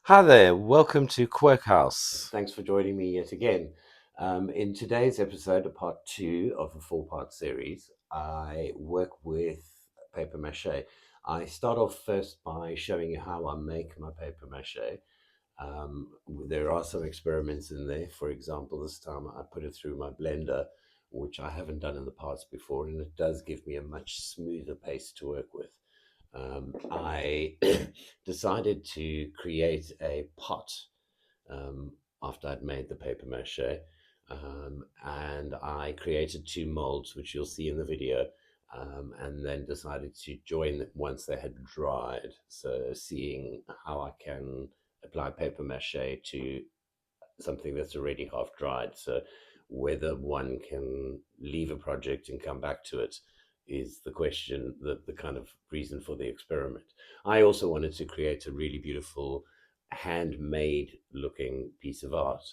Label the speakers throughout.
Speaker 1: Hi there, welcome to Quirk-Haus.
Speaker 2: Thanks for joining me yet again. In today's episode, a part two of a four-part series, I work with paper mache. I start off first by showing you how I make my paper mache. There are some experiments in there. For example, this time I put it through my blender, which I haven't done in the past before, and it does give me a much smoother paste to work with. I decided to create a pot after I'd made the paper mache. And I created two molds, which you'll see in the video, and then decided to join them once they had dried. So, seeing how I can apply paper mache to something that's already half dried. So, whether one can leave a project and come back to it is the question, the kind of reason for the experiment. I also wanted to create a really beautiful handmade looking piece of art.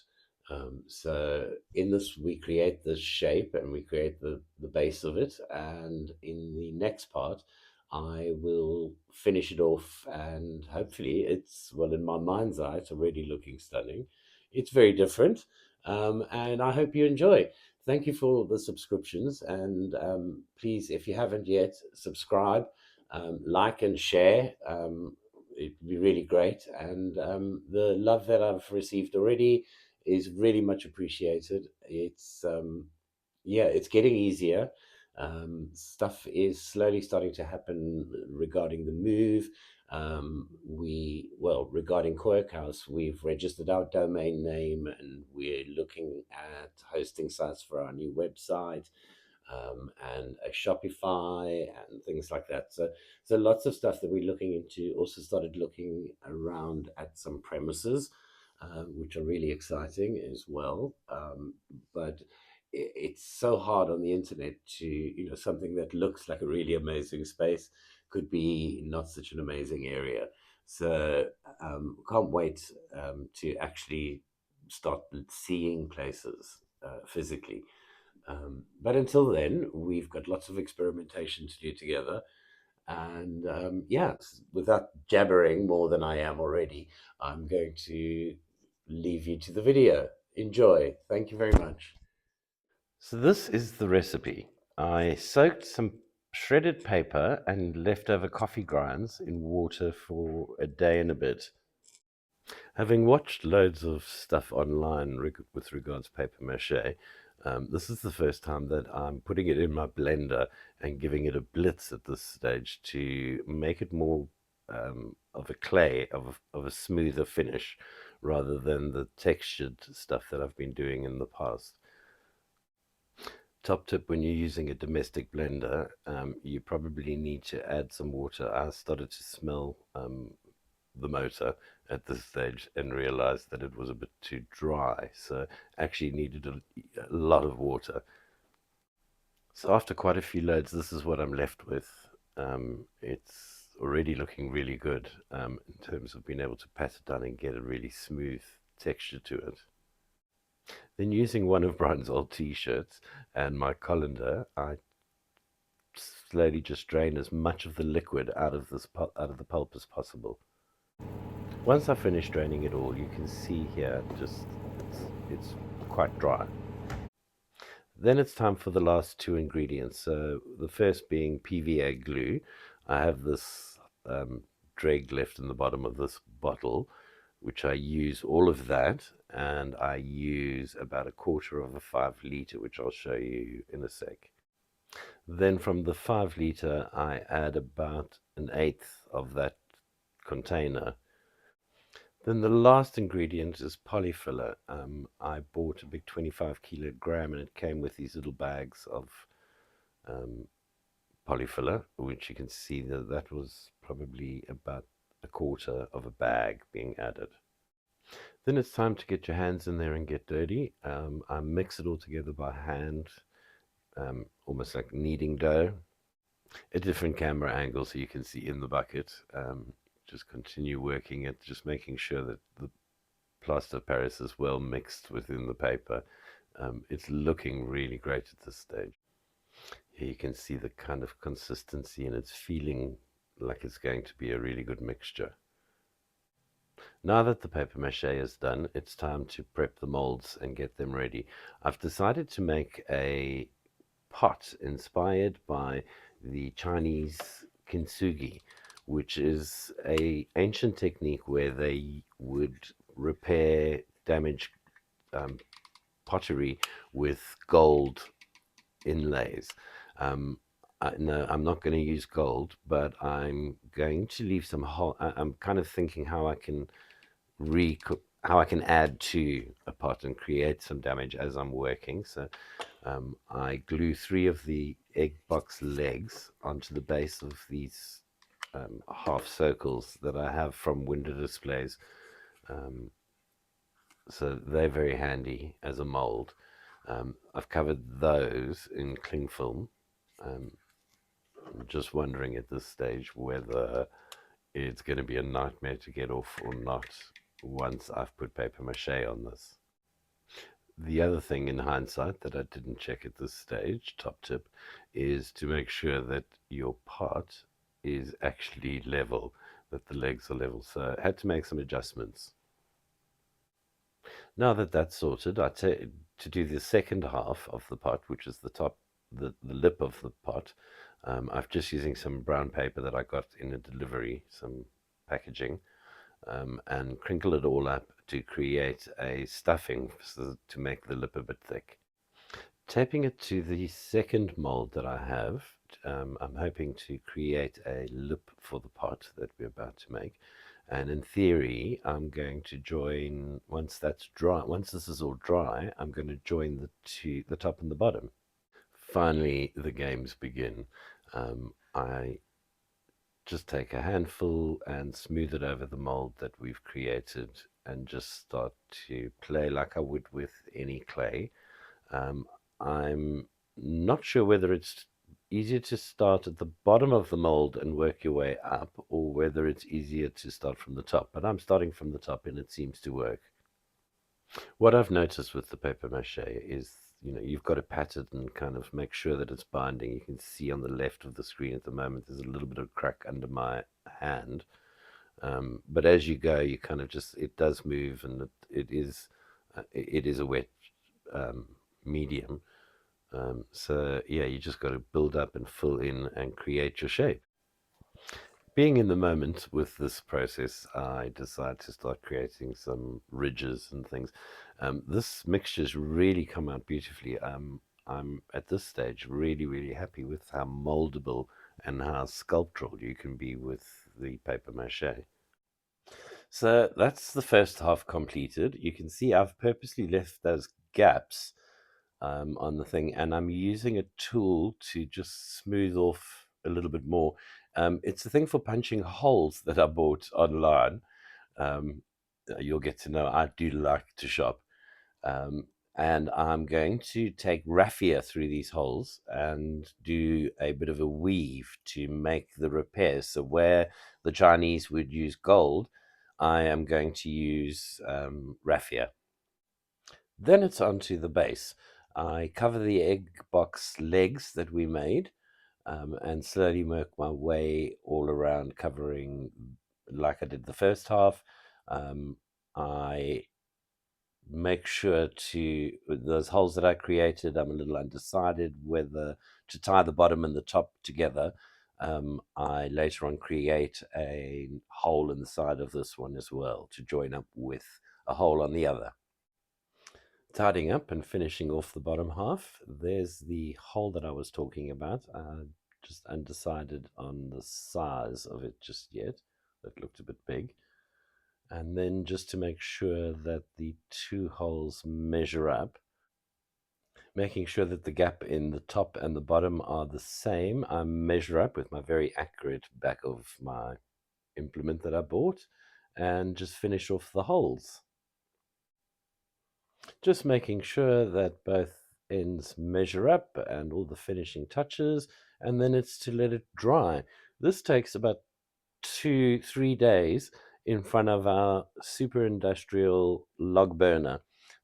Speaker 2: So in this, we create this shape and we create the base of it. And in the next part, I will finish it off, and hopefully, well, in my mind's eye, it's already looking stunning. It's very different, and I hope you enjoy. Thank you for the subscriptions, and please, if you haven't yet, subscribe, like, and share. It'd be really great, and the love that I've received already is really much appreciated. It's getting easier. Stuff is slowly starting to happen regarding the move. Regarding Quirk-Haus, we've registered our domain name and we're looking at hosting sites for our new website, and a Shopify and things like that. So lots of stuff that we're looking into. Also started looking around at some premises, which are really exciting as well. But it's so hard on the internet to, something that looks like a really amazing space could be not such an amazing area. So can't wait to actually start seeing places physically. But until then, we've got lots of experimentation to do together. And yeah, without jabbering more than I am already, I'm going to leave you to the video. Enjoy. Thank you very much.
Speaker 1: So, this is the recipe. I soaked some shredded paper and leftover coffee grinds in water for a day and a bit. Having watched loads of stuff online with regards to paper mache, this is the first time that I'm putting it in my blender and giving it a blitz at this stage to make it more of a clay, of a smoother finish, rather than the textured stuff that I've been doing in the past. Top tip: when you're using a domestic blender, you probably need to add some water. I started to smell the motor at this stage and realized that it was a bit too dry, so actually needed a lot of water. So after quite a few loads, this is what I'm left with. It's already looking really good in terms of being able to pat it down and get a really smooth texture to it. Then, using one of Brian's old t-shirts and my colander, I slowly just drain as much of the liquid out of out of the pulp as possible. Once I finish draining it all, you can see here just it's quite dry. Then it's time for the last two ingredients. So the first being PVA glue. I have this dreg left in the bottom of this bottle, which I use all of that, and I use about a quarter of a 5 liter, which I'll show you in a sec. Then from the 5 liter, I add about an eighth of that container. Then the last ingredient is polyfiller. I bought a big 25 kilogram and it came with these little bags of um, polyfiller, which you can see that was probably about a quarter of a bag being added. Then it's time to get your hands in there and get dirty. I mix it all together by hand, almost like kneading dough. A different camera angle so you can see in the bucket. Just continue working it, just making sure that the plaster of Paris is well mixed within the paper. It's looking really great at this stage. Here you can see the kind of consistency, and it's feeling like it's going to be a really good mixture. Now that the paper mache is done, it's time to prep the molds and get them ready. I've decided to make a pot inspired by the Chinese kintsugi, which is a ancient technique where they would repair damaged um, pottery with gold inlays. Um, no, I'm not going to use gold, but I'm going to leave some hole. I'm kind of thinking how I can how I can add to a pot and create some damage as I'm working. So I glue three of the egg box legs onto the base of these half circles that I have from window displays. Um, so they're very handy as a mold. I've covered those in cling film. Um, I'm just wondering at this stage whether it's going to be a nightmare to get off or not once I've put paper mache on this. The other thing in hindsight that I didn't check at this stage, top tip, is to make sure that your pot is actually level, that the legs are level. So I had to make some adjustments. Now that that's sorted, I take to do the second half of the pot, which is the top, the lip of the pot. I'm just using some brown paper that I got in a delivery, some packaging, and crinkle it all up to create a stuffing to make the lip a bit thick. Taping it to the second mold that I have, I'm hoping to create a lip for the pot that we're about to make. And in theory, I'm going to join, once that's dry, once this is all dry, I'm going to join the top and the bottom. Finally, the games begin. I just take a handful and smooth it over the mold that we've created and just start to play like I would with any clay. Um, I'm not sure whether it's easier to start at the bottom of the mold and work your way up, or whether it's easier to start from the top. But I'm starting from the top, and it seems to work. What I've noticed with the paper mache is, you've got to pat it and kind of make sure that it's binding. You can see on the left of the screen at the moment, there's a little bit of crack under my hand. But as you go, you kind of just, it does move, and it is a wet um, medium. So yeah, you just got to build up and fill in and create your shape. Being in the moment with this process, I decided to start creating some ridges and things. This mixture's really come out beautifully. I'm at this stage really, really happy with how moldable and how sculptural you can be with the paper mache. So that's the first half completed. You can see I've purposely left those gaps on the thing, and I'm using a tool to just smooth off a little bit more. It's a thing for punching holes that I bought online. Um, you'll get to know I do like to shop. Um, and I'm going to take raffia through these holes and do a bit of a weave to make the repairs. So where the Chinese would use gold, I am going to use raffia. Then it's onto the base. I cover the egg box legs that we made, and slowly work my way all around, covering like I did the first half. I make sure to, those holes that I created, I'm a little undecided whether to tie the bottom and the top together. I later on create a hole in the side of this one as well to join up with a hole on the other. Tidying up and finishing off the bottom half, there's the hole that I was talking about. Just undecided on the size of it just yet. That looked a bit big. And then just to make sure that the two holes measure up, making sure that the gap in the top and the bottom are the same, I measure up with my very accurate back of my implement that I bought and just finish off the holes. Just making sure that both ends measure up and all the finishing touches, and then it's to let it dry. This takes about 2-3 days in front of our super industrial log burner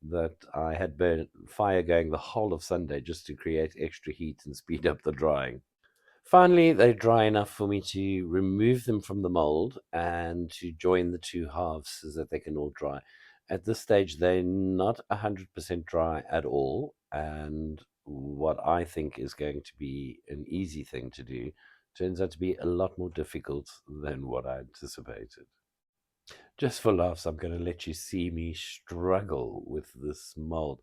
Speaker 1: that I had fire going the whole of Sunday just to create extra heat and speed up the drying. Finally, they're dry enough for me to remove them from the mold and to join the two halves so that they can all dry. At this stage, they're not 100% dry at all. And what I think is going to be an easy thing to do turns out to be a lot more difficult than what I anticipated. Just for laughs, I'm going to let you see me struggle with this mold.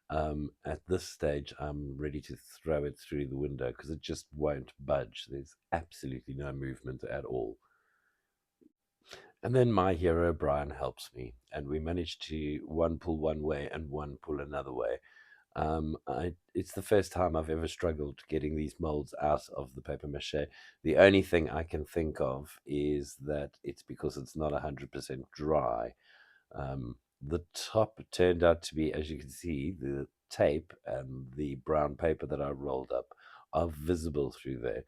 Speaker 1: At this stage, I'm ready to throw it through the window because it just won't budge. There's absolutely no movement at all. And then my hero, Brian, helps me, and we manage to one pull one way and one pull another way. It's the first time I've ever struggled getting these molds out of the paper mache. The only thing I can think of is that it's because it's not 100% dry. The top turned out to be, as you can see, the tape and the brown paper that I rolled up are visible through there.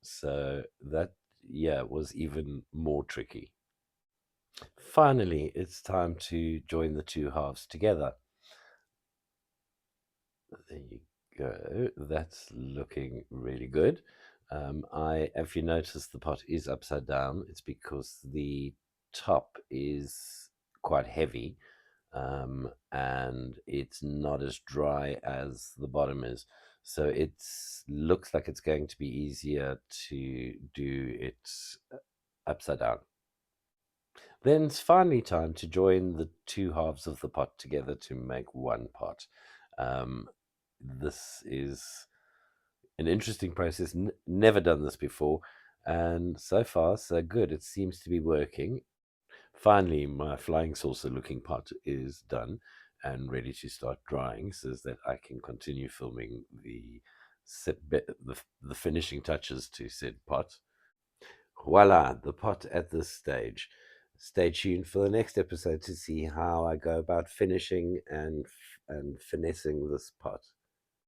Speaker 1: So that, yeah, was even more tricky. Finally, it's time to join the two halves together. There you go. That's looking really good. If you notice, the pot is upside down. It's because the top is quite heavy, and it's not as dry as the bottom is. So it looks like it's going to be easier to do it upside down. Then it's finally time to join the two halves of the pot together to make one pot. Um, this is an interesting process. Never done this before, and so far so good. It seems to be working. Finally, my flying saucer looking pot is done and ready to start drying so that I can continue filming the finishing touches to said pot. Voila, the pot at this stage. Stay tuned for the next episode to see how I go about finishing and finessing this pot.